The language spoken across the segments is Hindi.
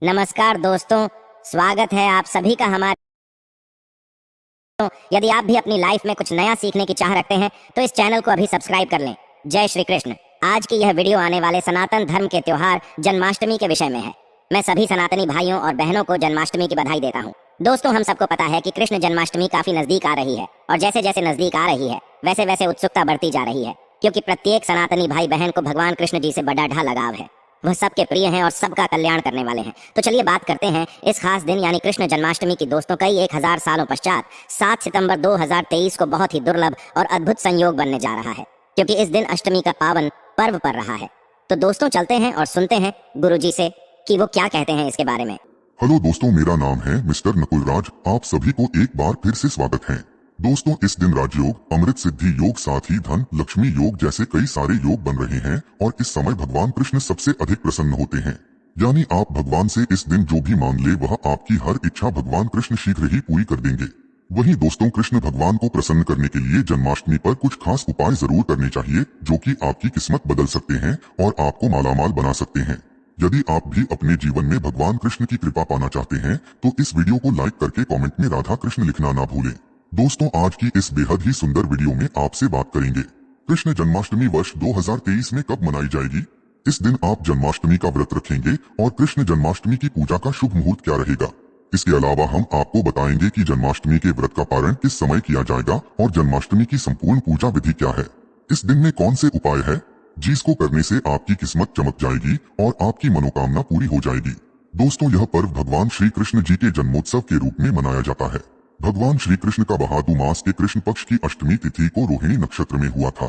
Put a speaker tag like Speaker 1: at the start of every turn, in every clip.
Speaker 1: नमस्कार दोस्तों, स्वागत है आप सभी का हमारे। यदि आप भी अपनी लाइफ में कुछ नया सीखने की चाह रखते हैं तो इस चैनल को अभी सब्सक्राइब कर लें। जय श्री कृष्ण। आज की यह वीडियो आने वाले सनातन धर्म के त्योहार जन्माष्टमी के विषय में है। मैं सभी सनातनी भाइयों और बहनों को जन्माष्टमी की बधाई देता हूँ। दोस्तों, हम सबको पता है कि कृष्ण जन्माष्टमी काफी नजदीक आ रही है और जैसे जैसे नजदीक आ रही है वैसे वैसे उत्सुकता बढ़ती जा रही है, क्योंकि प्रत्येक सनातनी भाई बहन को भगवान कृष्ण जी से बड़ा ढा लगाव है। वह सबके प्रिय हैं और सबका कल्याण करने वाले हैं। तो चलिए बात करते हैं इस खास दिन यानी कृष्ण जन्माष्टमी की। दोस्तों, कई 1000 सालों पश्चात 7 सितंबर 2023 को बहुत ही दुर्लभ और अद्भुत संयोग बनने जा रहा है, क्योंकि इस दिन अष्टमी का पावन पर्व पड़ रहा है। तो दोस्तों, चलते हैं और सुनते हैं गुरुजी से कि वो क्या कहते हैं इसके बारे में।
Speaker 2: हेलो दोस्तों, मेरा नाम है मिस्टर नकुल राज। आप सभी को एक बार फिर से स्वागत है। दोस्तों, इस दिन राजयोग, अमृत सिद्धि योग, साथ ही धन लक्ष्मी योग जैसे कई सारे योग बन रहे हैं और इस समय भगवान कृष्ण सबसे अधिक प्रसन्न होते हैं। यानी आप भगवान से इस दिन जो भी मांग ले वह आपकी हर इच्छा भगवान कृष्ण शीघ्र ही पूरी कर देंगे। वहीं दोस्तों, कृष्ण भगवान को प्रसन्न करने के लिए जन्माष्टमी पर कुछ खास उपाय जरूर करने चाहिए, जो कि आपकी किस्मत बदल सकते हैं और आपको मालामाल बना सकते हैं। यदि आप भी अपने जीवन में भगवान कृष्ण की कृपा पाना चाहते हैं तो इस वीडियो को लाइक करके कमेंट में राधा कृष्ण लिखना ना भूलें। दोस्तों, आज की इस बेहद ही सुंदर वीडियो में आपसे बात करेंगे कृष्ण जन्माष्टमी वर्ष 2023 में कब मनाई जाएगी। इस दिन आप जन्माष्टमी का व्रत रखेंगे और कृष्ण जन्माष्टमी की पूजा का शुभ मुहूर्त क्या रहेगा। इसके अलावा हम आपको बताएंगे कि जन्माष्टमी के व्रत का पारण किस समय किया जाएगा और जन्माष्टमी की संपूर्ण पूजा विधि क्या है। इस दिन में कौन से उपाय है जिसको करने से आपकी किस्मत चमक जाएगी और आपकी मनोकामना पूरी हो जाएगी। दोस्तों, यह पर्व भगवान श्री कृष्ण जी के जन्मोत्सव के रूप में मनाया जाता है। भगवान श्री कृष्ण का भादु मास के कृष्ण पक्ष की अष्टमी तिथि को रोहिणी नक्षत्र में हुआ था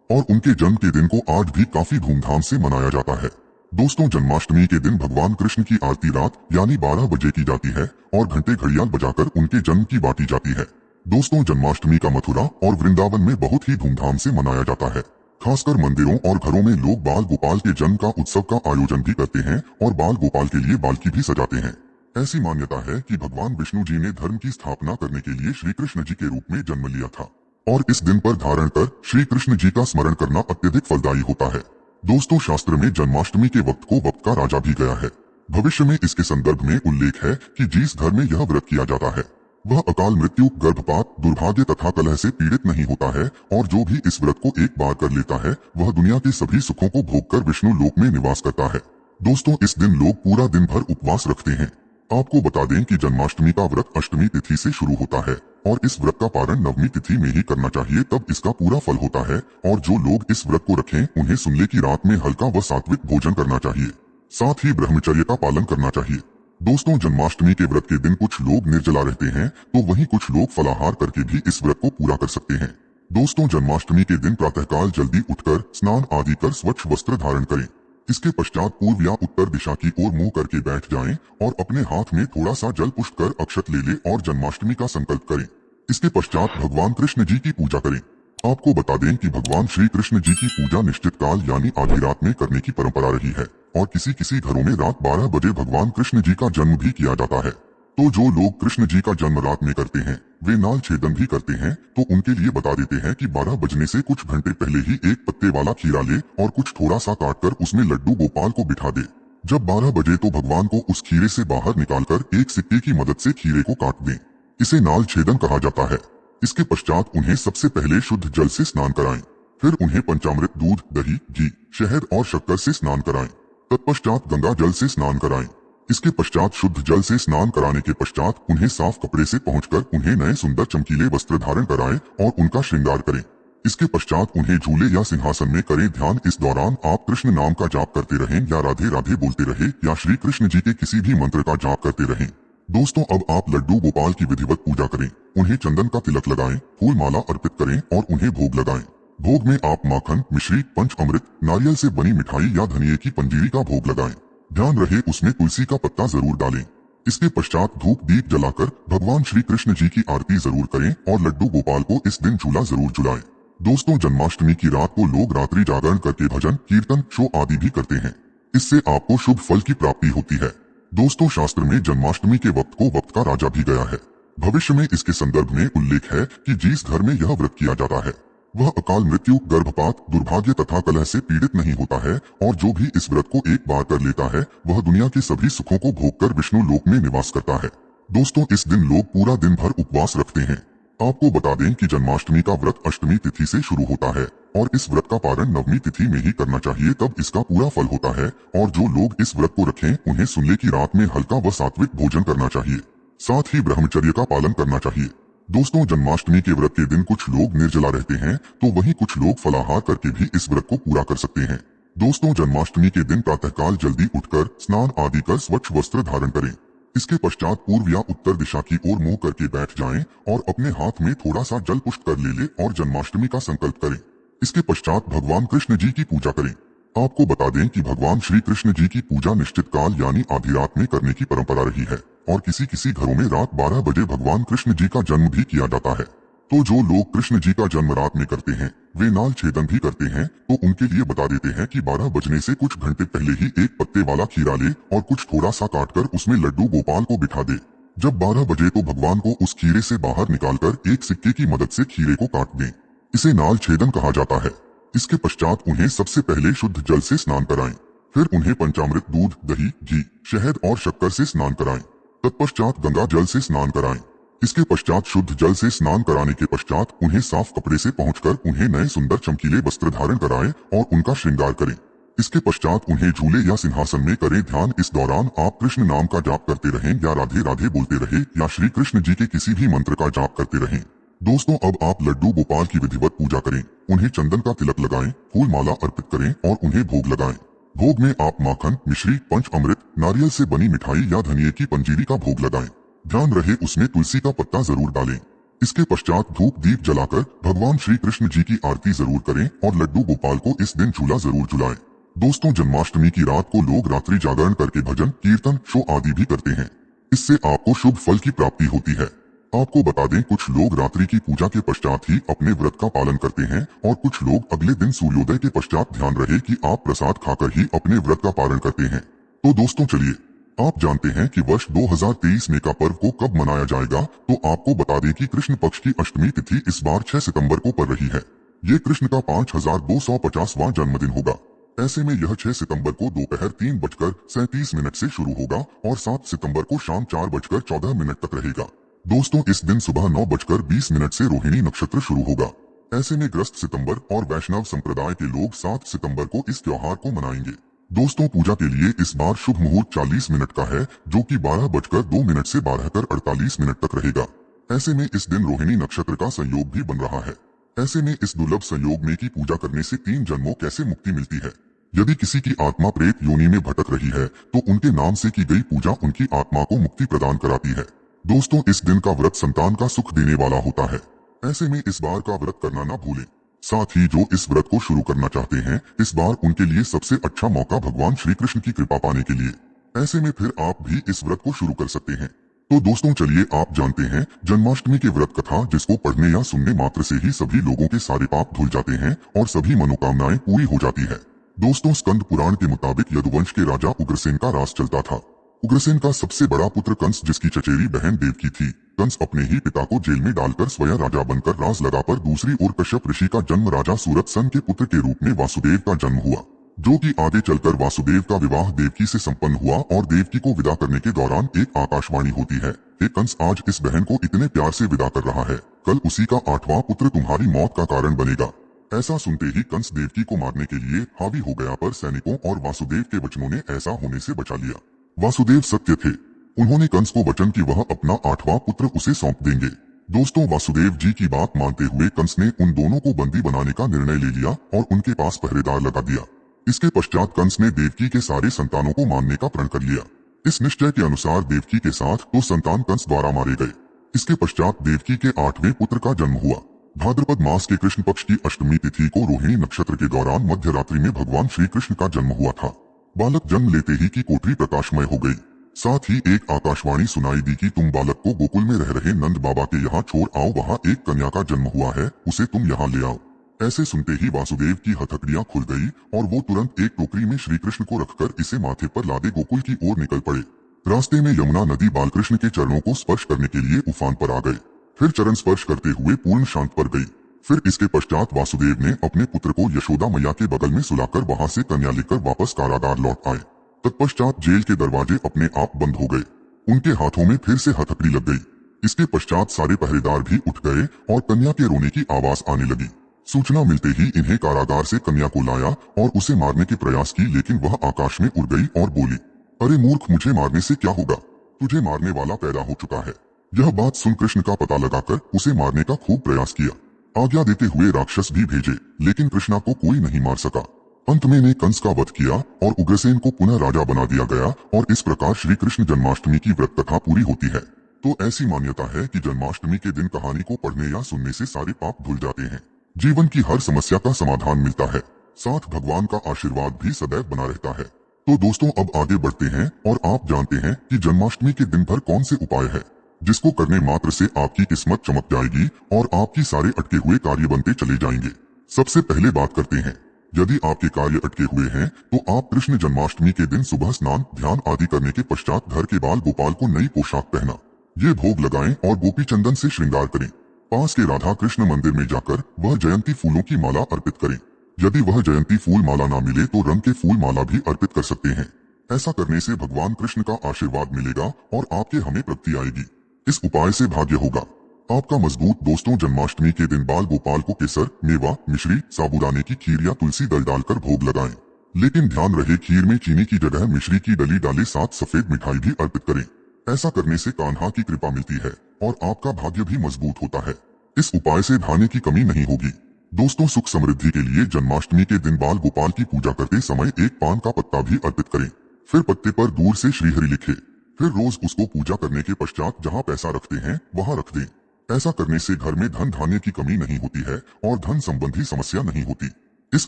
Speaker 2: और उनके जन्म के दिन को आज भी काफी धूमधाम से मनाया जाता है। दोस्तों, जन्माष्टमी के दिन भगवान कृष्ण की आरती रात यानी 12 बजे की जाती है और घंटे घड़ियाल बजाकर उनके जन्म की बांटी जाती है। दोस्तों, जन्माष्टमी का मथुरा और वृंदावन में बहुत ही धूमधाम से मनाया जाता है। खासकर मंदिरों और घरों में लोग बाल गोपाल के जन्म का उत्सव का आयोजन भी करते हैं और बाल गोपाल के लिए बालकी भी सजाते हैं। ऐसी मान्यता है कि भगवान विष्णु जी ने धर्म की स्थापना करने के लिए श्री कृष्ण जी के रूप में जन्म लिया था और इस दिन पर धारण कर श्री कृष्ण जी का स्मरण करना अत्यधिक फलदायी होता है। दोस्तों, शास्त्र में जन्माष्टमी के वक्त को वक्त का राजा भी गया है। भविष्य में इसके संदर्भ में उल्लेख है कि जिस घर में यह व्रत किया जाता है वह अकाल मृत्यु, गर्भपात, दुर्भाग्य तथा कलह से पीड़ित नहीं होता है और जो भी इस व्रत को एक बार कर लेता है वह दुनिया के सभी सुखों को भोगकर विष्णु लोक में निवास करता है। दोस्तों, इस दिन लोग पूरा दिन भर उपवास रखते हैं। आपको बता दें कि जन्माष्टमी का व्रत अष्टमी तिथि से शुरू होता है और इस व्रत का पारण नवमी तिथि में ही करना चाहिए, तब इसका पूरा फल होता है। और जो लोग इस व्रत को रखें उन्हें सुन ले कि रात में हल्का व सात्विक भोजन करना चाहिए, साथ ही ब्रह्मचर्य का पालन करना चाहिए। दोस्तों, जन्माष्टमी के व्रत के दिन कुछ लोग निर्जला रहते हैं तो वहीं कुछ लोग फलाहार करके भी इस व्रत को पूरा कर सकते हैं। दोस्तों, जन्माष्टमी के दिन प्रातःकाल जल्दी उठकर स्नान आदि कर स्वच्छ वस्त्र धारण करें। इसके पश्चात पूर्व या उत्तर दिशा की ओर मुंह करके बैठ जाएं और अपने हाथ में थोड़ा सा जल पुष्ट कर अक्षत ले ले और जन्माष्टमी का संकल्प करें। इसके पश्चात भगवान कृष्ण जी की पूजा करें। आपको बता दें कि भगवान श्री कृष्ण जी की पूजा निश्चित काल यानी आधी रात में करने की परंपरा रही है और किसी किसी घरों में रात 12 बजे भगवान कृष्ण जी का जन्म भी किया जाता है। तो जो लोग कृष्ण जी का जन्म रात में करते हैं वे नाल छेदन भी करते हैं, तो उनके लिए बता देते हैं कि 12 बजने से कुछ घंटे पहले ही एक पत्ते वाला खीरा ले और कुछ थोड़ा सा काट कर उसमें लड्डू गोपाल को बिठा दे। जब 12 बजे तो भगवान को उस खीरे से बाहर निकालकर एक सिक्के की मदद से खीरे को काट दें। इसे नाल छेदन कहा जाता है। इसके पश्चात उन्हें सबसे पहले शुद्ध जल से स्नान कराएं, फिर उन्हें पंचामृत, दूध, दही, घी, शहद और शक्कर से स्नान कराएं। तत्पश्चात गंगा जल से स्नान कराएं। इसके पश्चात शुद्ध जल से स्नान कराने के पश्चात उन्हें साफ कपड़े से पहुंचकर उन्हें नए सुंदर चमकीले वस्त्र धारण कराएं और उनका श्रृंगार करें। इसके पश्चात उन्हें झूले या सिंहासन में करें ध्यान। इस दौरान आप कृष्ण नाम का जाप करते रहें या राधे राधे बोलते रहे या श्री कृष्ण जी के किसी भी मंत्र का जाप करते रहें। दोस्तों, अब आप लड्डू गोपाल की विधिवत पूजा करें, उन्हें चंदन का तिलक लगाएं, फूल माला अर्पित करें और उन्हें भोग लगाएं। भोग में आप माखन, मिश्री, पंच अमृत, नारियल से बनी मिठाई या धनिये की पंजीरी का भोग लगाएं। ध्यान रहे उसमें तुलसी का पत्ता जरूर डालें। इसके पश्चात धूप दीप जलाकर भगवान श्री कृष्ण जी की आरती जरूर करें और लड्डू गोपाल को इस दिन झूला जरूर झुलाएं। दोस्तों, जन्माष्टमी की रात को लोग रात्रि जागरण करके भजन, कीर्तन, शो आदि भी करते हैं। इससे आपको शुभ फल की प्राप्ति होती है। दोस्तों, शास्त्र में जन्माष्टमी के वक्त को वक्त का राजा भी गया है। भविष्य में इसके संदर्भ में उल्लेख है कि जिस घर में यह व्रत किया जाता है वह अकाल मृत्यु, गर्भपात, दुर्भाग्य तथा कलह से पीड़ित नहीं होता है और जो भी इस व्रत को एक बार कर लेता है वह दुनिया के सभी सुखों को भोगकर विष्णु लोक में निवास करता है। दोस्तों, इस दिन लोग पूरा दिन भर उपवास रखते हैं। आपको बता दें कि जन्माष्टमी का व्रत अष्टमी तिथि से शुरू होता है और इस व्रत का पारण नवमी तिथि में ही करना चाहिए, तब इसका पूरा फल होता है। और जो लोग इस व्रत को रखें उन्हें सुन ले कि रात में हल्का व सात्विक भोजन करना चाहिए, साथ ही ब्रह्मचर्य का पालन करना चाहिए। दोस्तों, जन्माष्टमी के व्रत के दिन कुछ लोग निर्जला रहते हैं तो वहीं कुछ लोग फलाहार करके भी इस व्रत को पूरा कर सकते हैं। दोस्तों, जन्माष्टमी के दिन प्रातःकाल जल्दी उठकर स्नान आदि कर स्वच्छ वस्त्र धारण करें। इसके पश्चात पूर्व या उत्तर दिशा की ओर मुंह करके बैठ जाएं और अपने हाथ में थोड़ा सा जल पुष्ट कर ले और जन्माष्टमी का संकल्प करें। इसके पश्चात भगवान कृष्ण जी की पूजा करें। आपको बता दें कि भगवान श्री कृष्ण जी की पूजा निश्चित काल यानी आधी रात में करने की परंपरा रही है और किसी किसी घरों में रात 12 बजे भगवान कृष्ण जी का जन्म भी किया जाता है। तो जो लोग कृष्ण जी का जन्म रात में करते हैं वे नाल छेदन भी करते हैं, तो उनके लिए बता देते हैं कि 12 बजने से कुछ घंटे पहले ही एक पत्ते वाला खीरा ले और कुछ थोड़ा सा काटकर उसमें लड्डू गोपाल को बिठा दे। जब 12 बजे तो भगवान को उस खीरे से बाहर निकालकर एक सिक्के की मदद से खीरे को काट दें। इसे नाल छेदन कहा जाता है। इसके पश्चात उन्हें सबसे पहले शुद्ध जल से स्नान कराएं, फिर उन्हें पंचामृत, दूध, दही, घी, शहद और शक्कर से स्नान कराएं। तत्पश्चात गंगा जल से स्नान कराएं। इसके पश्चात शुद्ध जल से स्नान कराने के पश्चात उन्हें साफ कपड़े से पहुंचकर उन्हें नए सुंदर चमकीले वस्त्र धारण कराएं और उनका श्रृंगार करें। इसके पश्चात उन्हें झूले या सिंहासन में करें ध्यान। इस दौरान आप कृष्ण नाम का जाप करते रहें या राधे राधे बोलते रहे या श्री कृष्ण जी के किसी भी मंत्र का जाप करते रहें। दोस्तों, अब आप लड्डू गोपाल की विधिवत पूजा करें, उन्हें चंदन का तिलक लगाएं, फूल माला अर्पित करें और उन्हें भोग लगाएं। भोग में आप माखन, मिश्री, पंच अमृत, नारियल से बनी मिठाई या धनिये की पंजीरी का भोग लगाएं। ध्यान रहे उसमें तुलसी का पत्ता जरूर डालें। इसके पश्चात धूप दीप जलाकर भगवान श्री कृष्ण जी की आरती जरूर करें और लड्डू गोपाल को इस दिन झूला जरूर झुलाएं। दोस्तों, जन्माष्टमी की रात को लोग रात्रि जागरण करके भजन, कीर्तन, शो आदि भी करते हैं। इससे आपको शुभ फल की प्राप्ति होती है। आपको बता दें, कुछ लोग रात्रि की पूजा के पश्चात ही अपने व्रत का पालन करते हैं और कुछ लोग अगले दिन सूर्योदय के पश्चात, ध्यान रहे कि आप प्रसाद खाकर ही अपने व्रत का पालन करते हैं। तो दोस्तों चलिए, आप जानते हैं कि वर्ष 2023 में का पर्व को कब मनाया जाएगा। तो आपको बता दें कि कृष्ण पक्ष की अष्टमी तिथि इस बार 6 सितंबर को पड़ रही है। ये कृष्ण का 5250वां जन्मदिन होगा। ऐसे में यह 6 सितंबर को दोपहर 3:37 से शुरू होगा और 7 सितंबर को शाम 4:14 तक रहेगा। दोस्तों, इस दिन सुबह 9:20 से रोहिणी नक्षत्र शुरू होगा। ऐसे में ग्रस्त सितंबर और वैष्णव संप्रदाय के लोग 7 सितंबर को इस त्योहार को मनाएंगे। दोस्तों, पूजा के लिए इस बार शुभ मुहूर्त 40 मिनट का है, जो कि 12:02 से 12:48 तक रहेगा। ऐसे में इस दिन रोहिणी नक्षत्र का संयोग भी बन रहा है। ऐसे में इस दुर्लभ संयोग में की पूजा करने से 3 जन्मों कैसे मुक्ति मिलती है। यदि किसी की आत्मा प्रेत योनि में भटक रही है तो उनके नाम से की गई पूजा उनकी आत्मा को मुक्ति प्रदान कराती है। दोस्तों, इस दिन का व्रत संतान का सुख देने वाला होता है। ऐसे में इस बार का व्रत करना ना भूलें। साथ ही जो इस व्रत को शुरू करना चाहते हैं, इस बार उनके लिए सबसे अच्छा मौका भगवान श्री कृष्ण की कृपा पाने के लिए। ऐसे में फिर आप भी इस व्रत को शुरू कर सकते हैं। तो दोस्तों चलिए, आप जानते हैं जन्माष्टमी के व्रत कथा, जिसको पढ़ने या सुनने मात्र से ही सभी लोगों के सारे पाप धुल जाते हैं और सभी मनोकामनाएं पूरी हो जाती है। दोस्तों, स्कंद पुराण के मुताबिक यदुवंश के राजा उग्रसेन का राज चलता था। उग्रसेन का सबसे बड़ा पुत्र कंस, जिसकी चचेरी बहन देवकी थी। कंस अपने ही पिता को जेल में डालकर स्वयं राजा बनकर राज लगा। पर दूसरी ओर कश्यप ऋषि का जन्म राजा सूरतसन के पुत्र के रूप में वासुदेव का जन्म हुआ, जो कि आगे चलकर वासुदेव का विवाह देवकी से संपन्न हुआ। और देवकी को विदा करने के दौरान एक आकाशवाणी होती है, हे कंस, आज इस बहन को इतने प्यार से विदा कर रहा है, कल उसी का 8वां पुत्र तुम्हारी मौत का कारण बनेगा। ऐसा सुनते ही कंस देवकी को मारने के लिए हावी हो गया, पर सैनिकों और वासुदेव के वचनों ने ऐसा होने से बचा लिया। वासुदेव सत्य थे। उन्होंने कंस को वचन कि वह अपना 8वां पुत्र उसे सौंप देंगे। दोस्तों, वासुदेव जी की बात मानते हुए कंस ने उन दोनों को बंदी बनाने का निर्णय ले लिया और उनके पास पहरेदार लगा दिया। इसके पश्चात कंस ने देवकी के सारे संतानों को मारने का प्रण कर लिया। इस निश्चय के अनुसार देवकी के साथ तो संतान कंस द्वारा मारे गए। इसके पश्चात देवकी के 8वें पुत्र का जन्म हुआ। भाद्रपद मास के कृष्ण पक्ष की अष्टमी तिथि को रोहिणी नक्षत्र के दौरान मध्य रात्रि में भगवान श्री कृष्ण का जन्म हुआ था। बालक जन्म लेते ही की कोठरी प्रकाशमय हो गई। साथ ही एक आकाशवाणी सुनाई दी कि तुम बालक को गोकुल में रह रहे नंद बाबा के यहाँ छोड़ आओ, वहाँ एक कन्या का जन्म हुआ है, उसे तुम यहाँ ले आओ। ऐसे सुनते ही वासुदेव की हथकड़ियां खुल गई और वो तुरंत एक टोकरी में श्री कृष्ण को रखकर इसे माथे पर लादे गोकुल की ओर निकल पड़े। रास्ते में यमुना नदी बालकृष्ण के चरणों को स्पर्श करने के लिए उफान पर आ गए। फिर चरण स्पर्श करते हुए पूर्ण शांत पर गई। फिर इसके पश्चात वासुदेव ने अपने पुत्र को यशोदा मैया के बगल में सुलाकर वहां से कन्या लेकर वापस कारागार लौट आए। तत्पश्चात जेल के दरवाजे अपने आप बंद हो गए। उनके हाथों में फिर से हथकड़ी लग गई। इसके पश्चात सारे पहरेदार भी उठ गए और कन्या के रोने की आवाज आने लगी। सूचना मिलते ही इन्हें कारागार से कन्या को लाया और उसे मारने के प्रयास की, लेकिन वह आकाश में उड़ गई और बोली, अरे मूर्ख, मुझे मारने से क्या होगा, तुझे मारने वाला पैदा हो चुका है। यह बात सुन कृष्ण का पता लगाकर उसे मारने का खूब प्रयास किया। आज्ञा देते हुए राक्षस भी भेजे, लेकिन कृष्णा को कोई नहीं मार सका। अंत में ने कंस का वध किया और उग्रसेन को पुनः राजा बना दिया गया और इस प्रकार श्री कृष्ण जन्माष्टमी की व्रत कथा पूरी होती है। तो ऐसी मान्यता है कि जन्माष्टमी के दिन कहानी को पढ़ने या सुनने से सारे पाप धुल जाते हैं, जीवन की हर समस्या का समाधान मिलता है, साथ भगवान का आशीर्वाद भी सदैव बना रहता है। तो दोस्तों, अब आगे बढ़ते हैं और आप जानते हैं कि जन्माष्टमी के दिन भर कौन से उपाय है जिसको करने मात्र से आपकी किस्मत चमक जाएगी और आपकी सारे अटके हुए कार्य बनते चले जाएंगे। सबसे पहले बात करते हैं, यदि आपके कार्य अटके हुए हैं तो आप कृष्ण जन्माष्टमी के दिन सुबह स्नान ध्यान आदि करने के पश्चात घर के बाल गोपाल को नई पोशाक पहना, ये भोग लगाएं और गोपी चंदन से श्रृंगार करें। पास के राधा कृष्ण मंदिर में जाकर वह जयंती फूलों की माला अर्पित करें। यदि वह जयंती फूल माला ना मिले तो रंग के फूल माला भी अर्पित कर सकते हैं। ऐसा करने से भगवान कृष्ण का आशीर्वाद मिलेगा और आपके हमें प्राप्ति आएगी। इस उपाय से भाग्य होगा आपका मजबूत। दोस्तों, जन्माष्टमी के दिन बाल गोपाल को केसर, मेवा, मिश्री, साबूदाने की खीर या तुलसी दल डालकर भोग लगाएं। लेकिन ध्यान रहे, खीर में चीनी की जगह मिश्री की डली डाले, साथ सफेद मिठाई भी अर्पित करें। ऐसा करने से कान्हा की कृपा मिलती है और आपका भाग्य भी मजबूत होता है। इस उपाय से धान्य की कमी नहीं होगी। दोस्तों, सुख समृद्धि के लिए जन्माष्टमी के दिन बाल गोपाल की पूजा करते समय एक पान का पत्ता भी अर्पित करें। फिर पत्ते पर दूर से श्रीहरि लिखे। फिर रोज उसको पूजा करने के पश्चात जहाँ पैसा रखते हैं वहाँ रख दें। ऐसा करने से घर में धन धान्य की कमी नहीं होती है और धन संबंधी समस्या नहीं होती। इस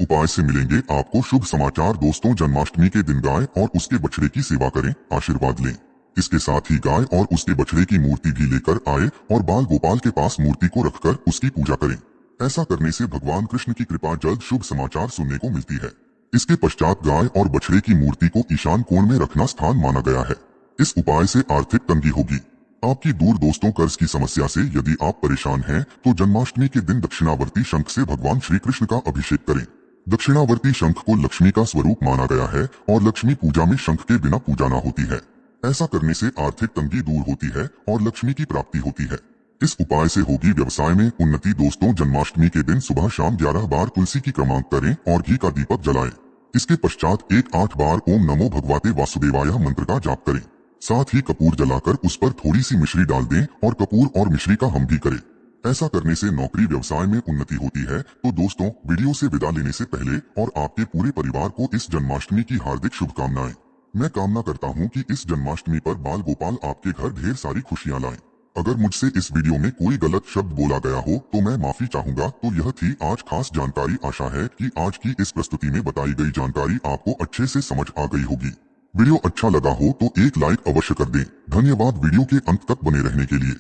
Speaker 2: उपाय से मिलेंगे आपको शुभ समाचार। दोस्तों, जन्माष्टमी के दिन गाय और उसके बछड़े की सेवा करें, आशीर्वाद लें। इसके साथ ही गाय और उसके बछड़े की मूर्ति भी लेकर आए और बाल गोपाल के पास मूर्ति को रखकर उसकी पूजा करें। ऐसा करने से भगवान कृष्ण की कृपा जल्द शुभ समाचार सुनने को मिलती है। इसके पश्चात गाय और बछड़े की मूर्ति को ईशान कोण में रखना स्थान माना गया है। इस उपाय से आर्थिक तंगी होगी आपकी दूर। दोस्तों, कर्ज की समस्या से यदि आप परेशान हैं तो जन्माष्टमी के दिन दक्षिणावर्ती शंख से भगवान श्री कृष्ण का अभिषेक करें। दक्षिणावर्ती शंख को लक्ष्मी का स्वरूप माना गया है और लक्ष्मी पूजा में शंख के बिना पूजा न होती है। ऐसा करने से आर्थिक तंगी दूर होती है और लक्ष्मी की प्राप्ति होती है। इस उपाय से होगी व्यवसाय में उन्नति। दोस्तों, जन्माष्टमी के दिन सुबह शाम 11 बार तुलसी की क्रमांक करें और घी का दीपक जलाएं। इसके पश्चात 8 बार ओम नमो भगवते वासुदेवाय मंत्र का जाप करें। साथ ही कपूर जलाकर उस पर थोड़ी सी मिश्री डाल दें और कपूर और मिश्री का हम भी करें। ऐसा करने से नौकरी व्यवसाय में उन्नति होती है। तो दोस्तों, वीडियो से विदा लेने से पहले और आपके पूरे परिवार को इस जन्माष्टमी की हार्दिक शुभकामनाएं। मैं कामना करता हूं कि इस जन्माष्टमी पर बाल गोपाल आपके घर ढेर सारी खुशियां लाएं। अगर मुझसे इस वीडियो में कोई गलत शब्द बोला गया हो तो मैं माफी चाहूंगा। तो यह थी आज खास जानकारी। आशा है कि आज की इस प्रस्तुति में बताई गई जानकारी आपको अच्छे से समझ आ गई होगी। वीडियो अच्छा लगा हो तो एक लाइक अवश्य कर दें। धन्यवाद वीडियो के अंत तक बने रहने के लिए।